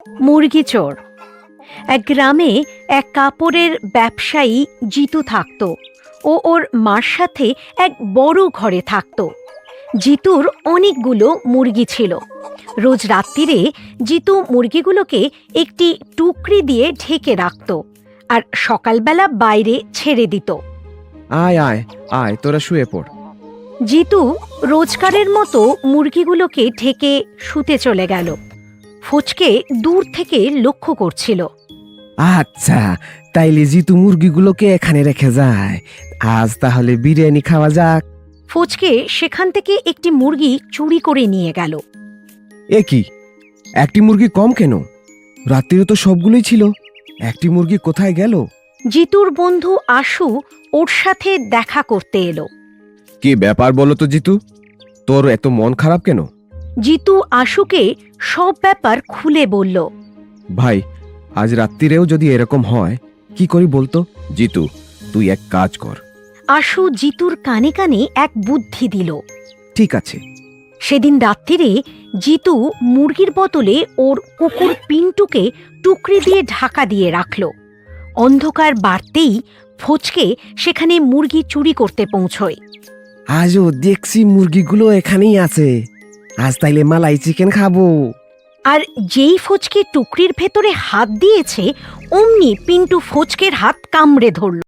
মুরগি চোর। এক গ্রামে এক কাপড়ের ব্যবসায়ী জিতু থাকত। ও ওর মার সাথে এক বড় ঘরে থাকত। জিতুর অনেকগুলো মুরগি ছিল। রোজ রাত্রিরে জিতু মুরগিগুলোকে একটি টুকরি দিয়ে ঢেকে রাখত আর সকালবেলা বাইরে ছেড়ে দিত। আয় আয় আয়, তোরা শুয়ে পড়। জিতু রোজকারের মতো মুরগিগুলোকে ঢেকে শুতে চলে গেল। ফচকে দূর থেকে লক্ষ্য করছিল। আচ্ছা, তাইলে জিতু মুরগিগুলোকে এখানে রেখে যায়। আজ তাহলে বিরিয়ানি খাওয়া যাক। ফচকে সেখান থেকে একটি মুরগি চুরি করে নিয়ে গেল। এ কি, একটি মুরগি কম কেন? রাত্রিরে তো সবগুলোই ছিল। একটি মুরগি কোথায় গেল? জিতুর বন্ধু আশু ওর সাথে দেখা করতে এলো। কি ব্যাপার বলো তো জিতু, তোর এত মন খারাপ কেন? জিতু আশুকে সব ব্যাপার খুলে বলল। ভাই, আজ রাত্রিরেও যদি এরকম হয় কি করি বলতো? জিতু, তুই এক কাজ কর। আশু জিতুর কানে কানে এক বুদ্ধি দিল। ঠিক আছে। সেদিন রাত্রিরে জিতু মুরগির বদলে ওর কুকুর পিন্টুকে টুকরি দিয়ে ঢাকা দিয়ে রাখল। অন্ধকার বাড়তেই ফচকে সেখানে মুরগি চুরি করতে পৌঁছয়। আজও দেখছি মুরগিগুলো এখানেই আছে। আজ তাইলে মালাই চিকেন খাবো। আর যেই ফচকে টুকরির ভেতরে হাত দিয়েছে অমনি পিন্টু ফচকের হাত কামড়ে ধরল।